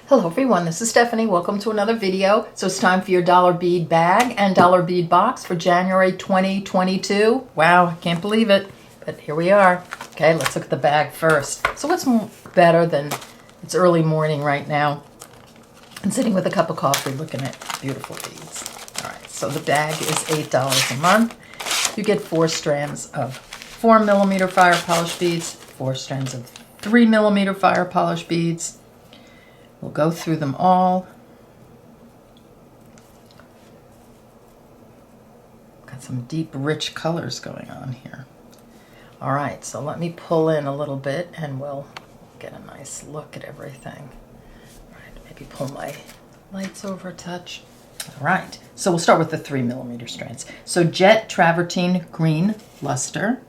Hello everyone, this is Stephanie. Welcome to another video. So it's time for your dollar bead bag and dollar bead box for January 2022. Wow, I can't believe it, but here we are. Okay, let's look at the bag first. So what's better than it's early morning right now and sitting with a cup of coffee looking at beautiful beads. All right, so the bag is $8 a month. You get 4 strands of 4mm fire polish beads, 4 strands of 3mm fire polish beads. We'll go through them all. Got some deep, rich colors going on here. All right, so let me pull in a little bit and we'll get a nice look at everything. All right, maybe pull my lights over a touch. All right, so we'll start with the 3mm strands. So Jet Travertine Green Luster.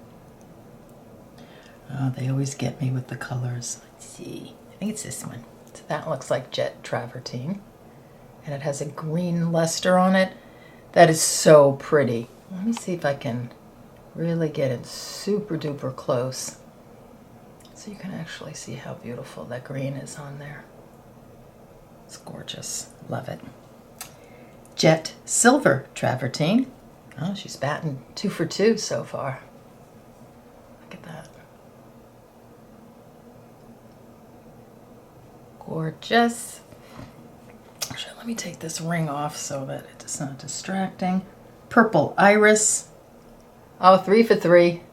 Oh, they always get me with the colors. Let's see, I think it's this one. So that looks like Jet Travertine, and it has a green luster on it. That is so pretty. Let me see if I can really get it super duper close so you can actually see how beautiful that green is on there. It's gorgeous. Love it. Jet Silver Travertine. Oh, she's batting 2 for 2 so far. Look at that. Gorgeous. Actually, let me take this ring off so that it's not distracting. Purple Iris. Oh, 3 for 3.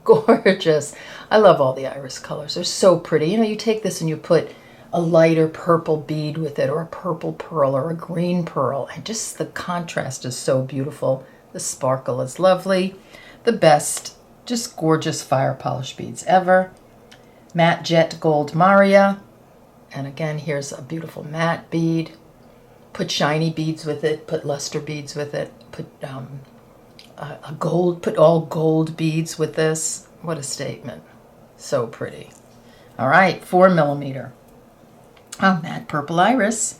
Gorgeous. I love all the iris colors. They're so pretty. You know, you take this and you put a lighter purple bead with it, or a purple pearl, or a green pearl, and just the contrast is so beautiful. The sparkle is lovely. The best, just gorgeous fire polish beads ever. Matte Jet Gold Maria. And again, here's a beautiful matte bead. Put shiny beads with it, put luster beads with it, put put all gold beads with this. What a statement. So pretty. All right, 4mm. Oh, matte Purple Iris.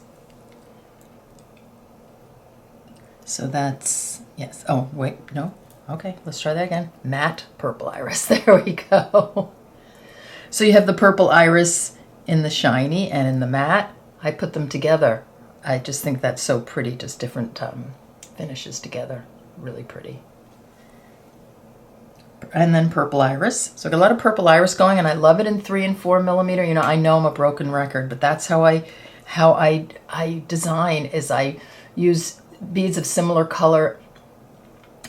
So that's, yes. Oh, wait, no. Okay, let's try that again. Matte Purple Iris. There we go. So you have the Purple Iris in the shiny and in the matte. I put them together. I just think that's so pretty, just different finishes together. Really pretty. And then Purple Iris. So I got a lot of Purple Iris going, and I love it in 3 and 4mm. You know, I know I'm a broken record, but that's how I design, is I use beads of similar color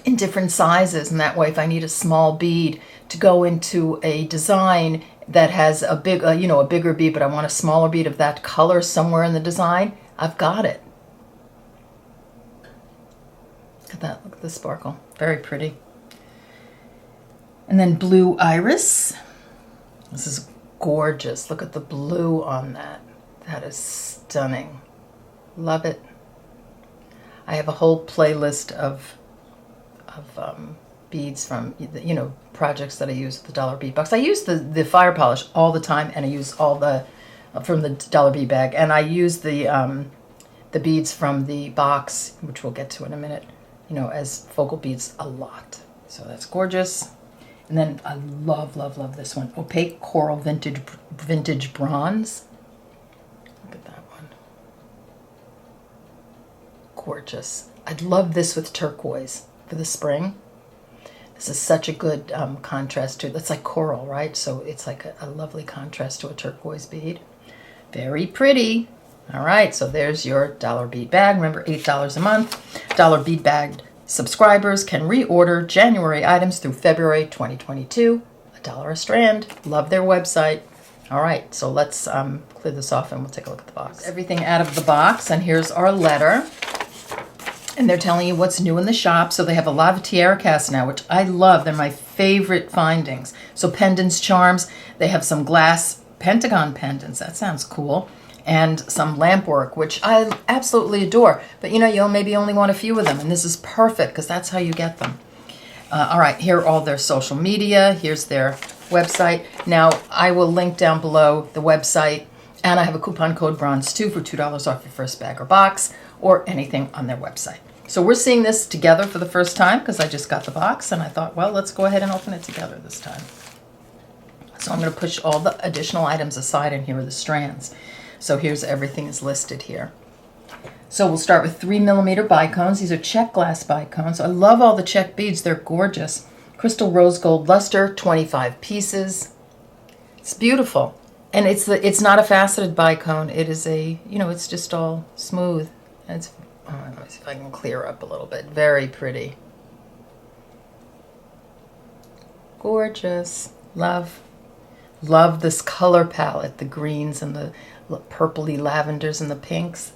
in different sizes, and that way if I need a small bead to go into a design that has a big, a bigger bead, but I want a smaller bead of that color somewhere in the design, I've got it. Look at that, look at the sparkle. Very pretty. And then Blue Iris. This is gorgeous. Look at the blue on that. That is stunning. Love it. I have a whole playlist of beads from, projects that I use with the dollar bead box. I use the fire polish all the time, and I use all the from the dollar bead bag, and I use the beads from the box, which we'll get to in a minute, as focal beads a lot. So that's gorgeous. And then I love, love, love this one. Opaque Coral Vintage Bronze. Look at that one. Gorgeous. I'd love this with turquoise for the spring. This is such a good contrast to, it's like coral, right? So it's like a lovely contrast to a turquoise bead. Very pretty. All right, so there's your dollar bead bag. Remember, $8 a month. Dollar bead bag subscribers can reorder January items through February 2022. $1 a strand. Love their website. All right, so let's clear this off and we'll take a look at the box. Everything out of the box, and here's our letter. And they're telling you what's new in the shop. So they have a lot of tiara casts now, which I love. They're my favorite findings. So pendants, charms. They have some glass pentagon pendants. That sounds cool. And some lamp work, which I absolutely adore. But you'll maybe only want a few of them. And this is perfect because that's how you get them. All right, here are all their social media. Here's their website. Now, I will link down below the website. And I have a coupon code BRONZE2 for $2 off your first bag or box, or anything on their website. So we're seeing this together for the first time because I just got the box, and I thought, well, let's go ahead and open it together this time. So I'm going to push all the additional items aside, and here are the strands. So here's everything is listed here. So we'll start with 3mm bicones. These are check glass bicones. I love all the check beads. They're gorgeous. Crystal rose gold luster, 25 pieces. It's beautiful. And it's not a faceted bicone. It is a, it's just all smooth. And it's, let me see if I can clear up a little bit. Very pretty. Gorgeous. Love this color palette. The greens and the purpley lavenders and the pinks.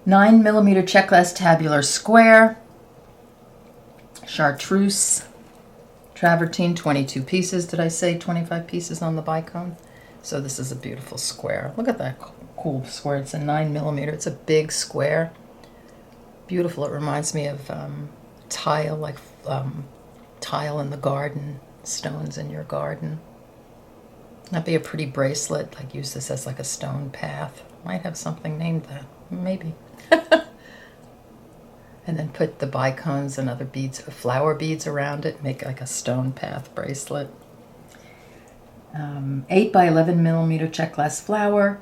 9mm check glass tabular square. Chartreuse. Travertine, 22 pieces. Did I say 25 pieces on the bicone? So this is a beautiful square. Look at that cool square. It's a 9mm. It's a big square. Beautiful. It reminds me of tile, like tile in the garden, stones in your garden. That'd be a pretty bracelet. Like use this as like a stone path. Might have something named that. Maybe. And then put the bicones and other beads, flower beads around it. Make like a stone path bracelet. 8 by 11mm check glass flower.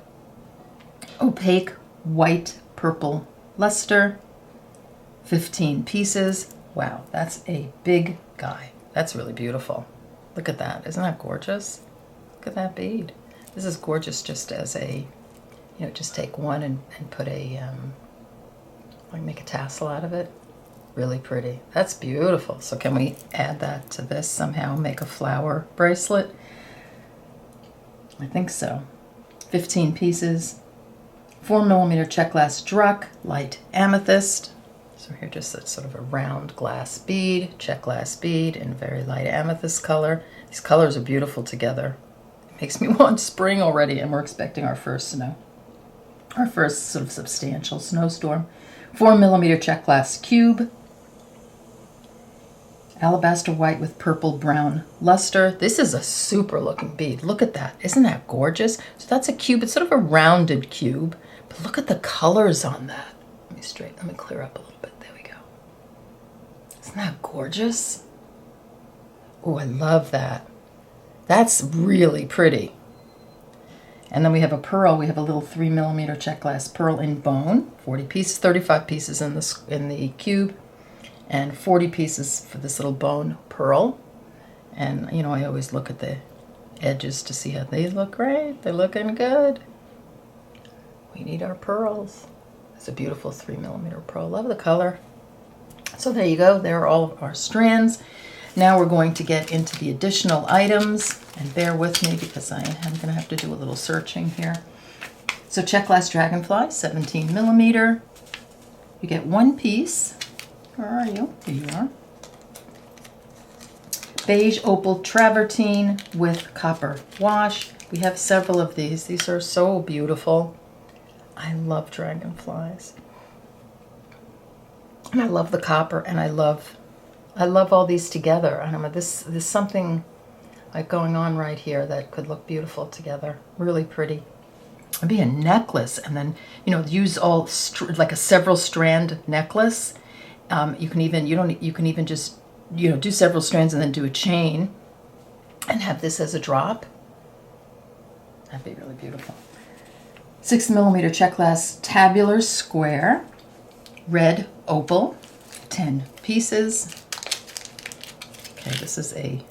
Opaque white purple luster. 15 pieces. Wow, that's a big guy. That's really beautiful. Look at that. Isn't that gorgeous? Look at that bead. This is gorgeous just as a, just take one and put a, like make a tassel out of it. Really pretty. That's beautiful. So can we add that to this somehow? Make a flower bracelet? I think so. 15 pieces. 4mm check glass druck, light amethyst. So here just a sort of a round glass bead, check glass bead in very light amethyst color. These colors are beautiful together. It makes me want spring already, and we're expecting our first snow. Our first sort of substantial snowstorm. 4mm check glass cube. Alabaster white with purple brown luster. This is a super looking bead. Look at that. Isn't that gorgeous? So that's a cube. It's sort of a rounded cube, but look at the colors on that. Let me clear up a little bit. There we go. Isn't that gorgeous? Oh, I love that. That's really pretty. And then we have a pearl. We have a little 3mm check glass pearl in bone. 40 pieces, 35 pieces in the cube, and 40 pieces for this little bone pearl. And I always look at the edges to see how they look. Great. They're looking good. We need our pearls. It's a beautiful 3mm pearl. Love the color. So there you go. There are all of our strands. Now we're going to get into the additional items, and bear with me because I am going to have to do a little searching here. So check glass dragonfly, 17mm. You get one piece. Where are you? Here you are. Beige opal travertine with copper wash. We have several of these. These are so beautiful. I love dragonflies. And I love the copper, and I love all these together. And there's something like going on right here that could look beautiful together. Really pretty. It'd be a necklace, and then use all like a several strand necklace. You can even just do several strands and then do a chain, and have this as a drop. That'd be really beautiful. 6mm check glass tabular square, red opal, 10 pieces. Okay, this is a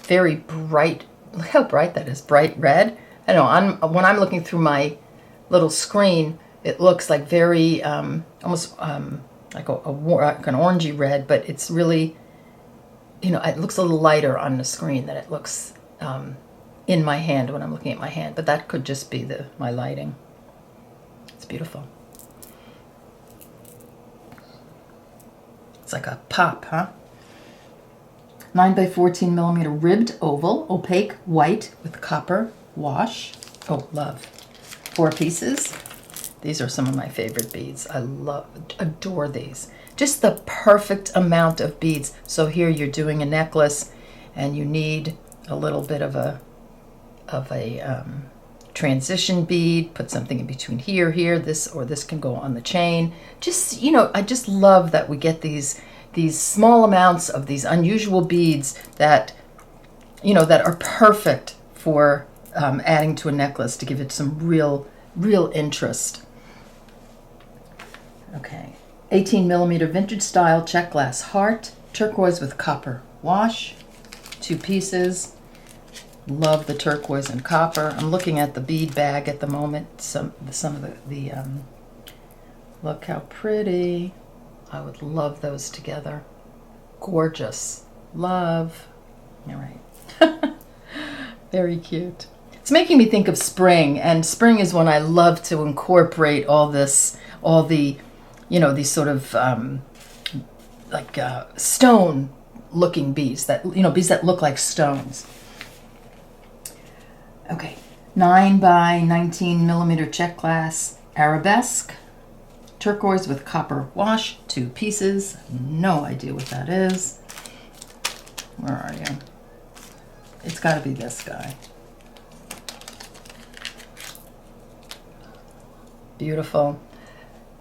very bright, look how bright that is, bright red. I know, when I'm looking through my little screen, it looks like very, almost like an orangey red, but it's really, it looks a little lighter on the screen than it looks in my hand when I'm looking at my hand, but that could just be my lighting. It's beautiful. It's like a pop, huh? 9 by 14mm ribbed oval, opaque white with copper wash. Oh, love. 4 pieces. These are some of my favorite beads. I adore these. Just the perfect amount of beads. So here you're doing a necklace, and you need a little bit of a transition bead. Put something in between here, this can go on the chain. Just, I just love that we get these small amounts of these unusual beads that, that are perfect for adding to a necklace to give it some real interest. Okay, 18 millimeter vintage style check glass heart, turquoise with copper wash, 2 pieces. Love the turquoise and copper. I'm looking at the bead bag at the moment. Some of the look how pretty. I would love those together. Gorgeous. Love. All right. Very cute. It's making me think of spring, and spring is when I love to incorporate all the, you know, these sort of like stone looking beads that, you know, beads that look like stones. Okay, 9 by 19 millimeter check glass arabesque, turquoise with copper wash, 2 pieces. No idea what that is. Where are you? It's got to be this guy. Beautiful.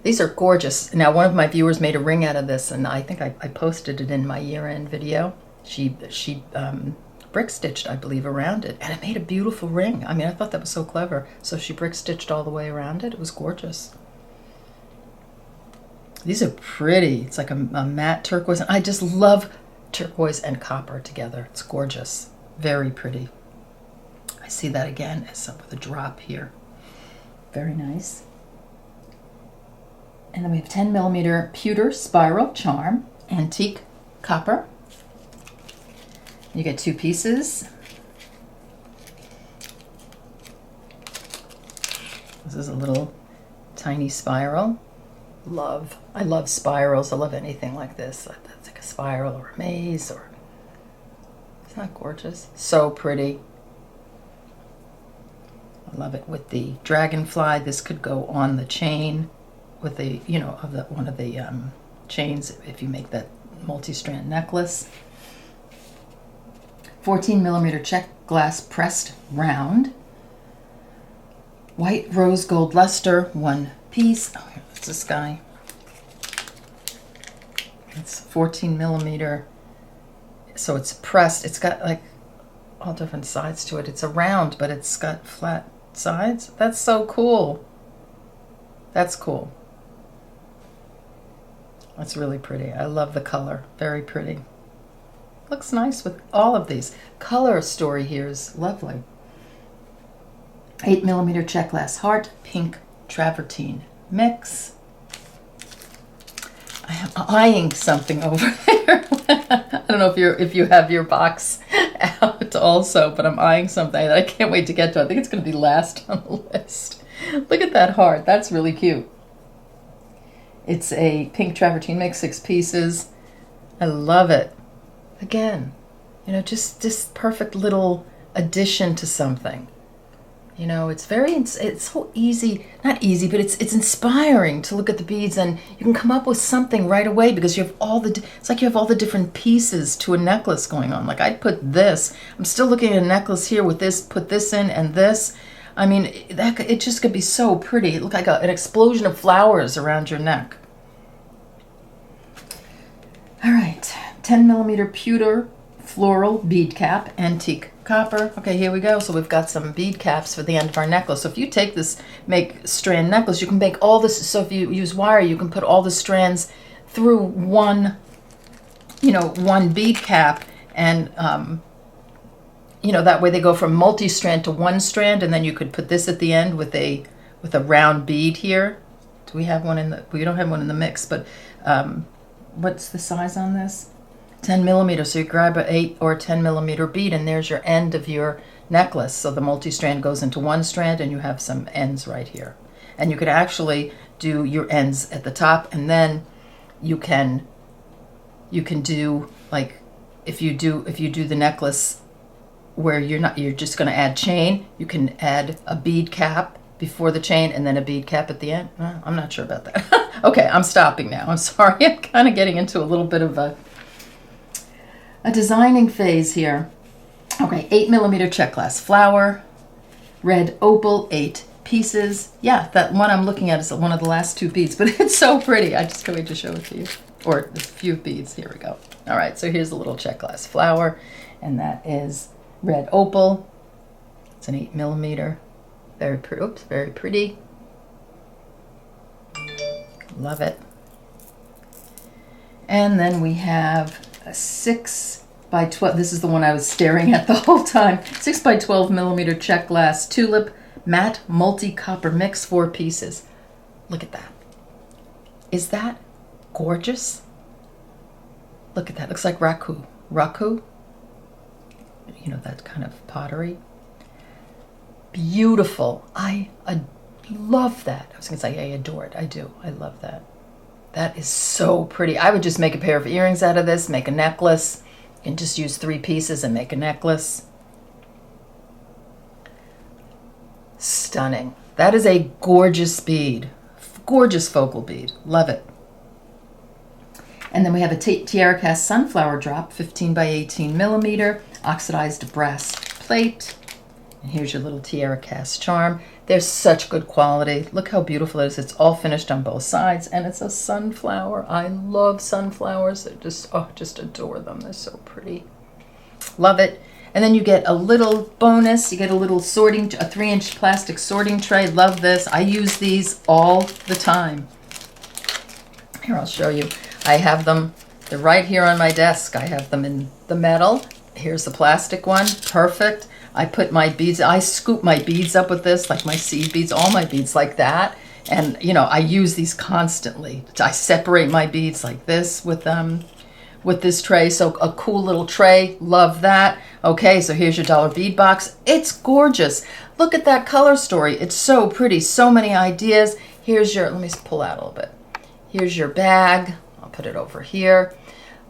These are gorgeous. Now, one of my viewers made a ring out of this, and I think I posted it in my year-end video. She brick stitched, I believe, around it, and it made a beautiful ring. I mean, I thought that was so clever. So she brick stitched all the way around it. It was gorgeous. These are pretty. It's like a matte turquoise. I just love turquoise and copper together. It's gorgeous. Very pretty. I see that again as with a drop here. Very nice. And then we have 10 millimeter pewter spiral charm, antique copper. You get 2 pieces. This is a little tiny spiral. I love spirals. I love anything like this. That's like a spiral or a maze, or it's not gorgeous. So pretty. I love it with the dragonfly. This could go on the chain with the, you know, of the one of the chains if you make that multi-strand necklace. 14 millimeter check glass pressed round. White rose gold luster, 1 piece. Oh, it's this guy. It's 14 millimeter. So it's pressed. It's got like all different sides to it. It's a round, but it's got flat sides. That's so cool. That's cool. That's really pretty. I love the color. Very pretty. Looks nice with all of these. Color story here is lovely. 8 millimeter check glass heart, pink travertine mix. I am eyeing something over there. I don't know if you have your box out also, but I'm eyeing something that I can't wait to get to. I think it's going to be last on the list. Look at that heart. That's really cute. It's a pink travertine mix, 6 pieces. I love it. Again, you know, just this perfect little addition to something. You know, it's so easy, not easy, but it's inspiring to look at the beads, and you can come up with something right away because you have it's like you have all the different pieces to a necklace going on. Like I'd put this, I'm still looking at a necklace here with this, put this in and this. I mean, it just could be so pretty. It looked like an explosion of flowers around your neck. All right, 10 millimeter pewter floral bead cap, antique copper. Okay, here we go. So we've got some bead caps for the end of our necklace. So if you take this, make strand necklace, you can make all this. So if you use wire, you can put all the strands through one bead cap, and you know, that way they go from multi-strand to one strand, and then you could put this at the end with a round bead here. Do we have one we don't have one in the mix, but what's the size on this? 10 millimeters. So you grab an 8 or 10 millimeter bead, and there's your end of your necklace. So the multi-strand goes into one strand, and you have some ends right here. And you could actually do your ends at the top, and then you can do, like, if you do the necklace where you're just going to add chain, you can add a bead cap before the chain and then a bead cap at the end. I'm not sure about that. Okay, I'm stopping now. I'm sorry. I'm kind of getting into a little bit of a designing phase here. Okay, 8 millimeter check glass flower, red opal, 8 pieces. Yeah, that one I'm looking at is one of the last 2 beads, but it's so pretty. I just can't wait to show it to you. Or a few beads. Here we go. All right, so here's a little check glass flower, and that is red opal. It's an 8mm. Very pretty. Oops, very pretty. Love it. And then we have a 6x12. This is the one I was staring at the whole time. 6x12mm check glass tulip matte multi copper mix, 4 pieces. Look at that. Is that gorgeous? Look at that. Looks like raku. Raku. You know, that kind of pottery. Beautiful. I love that. I was going to say I adore it. I do. I love that. That is so pretty. I would just make a pair of earrings out of this, make a necklace, and just use 3 pieces and make a necklace. Stunning. That is a gorgeous bead. Gorgeous focal bead. Love it. And then we have a tiara cast sunflower drop, 15x18mm, oxidized brass plate. And here's your little tiara cast charm. They're such good quality. Look how beautiful it is. It's all finished on both sides, and it's a sunflower. I love sunflowers. They're just, oh, just adore them. They're so pretty. Love it. And then you get a little bonus. You get a little sorting, a 3-inch plastic sorting tray. Love this. I use these all the time. Here, I'll show you. I have them. They're right here on my desk. I have them in the metal. Here's the plastic one. Perfect. I put my beads, I scoop my beads up with this, like my seed beads, all my beads like that. And, you know, I use these constantly. I separate my beads like this with this tray. So a cool little tray. Love that. Okay, so here's your dollar bead box. It's gorgeous. Look at that color story. It's so pretty. So many ideas. Here's your, let me pull out a little bit. Here's your bag. I'll put it over here.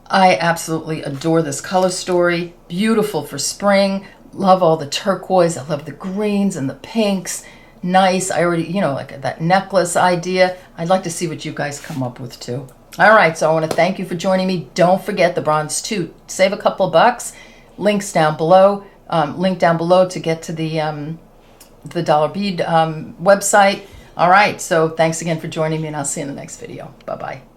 I absolutely adore this color story. Beautiful for spring. Love all the turquoise. I love the greens and the pinks. Nice. I already, you know, like that necklace idea. I'd like to see what you guys come up with too. All right, so I want to thank you for joining me. Don't forget the bronze toot. Save a couple of bucks. Links down below. Link down below to get to the Dollar Bead website. All right, so thanks again for joining me, and I'll see you in the next video. Bye-bye.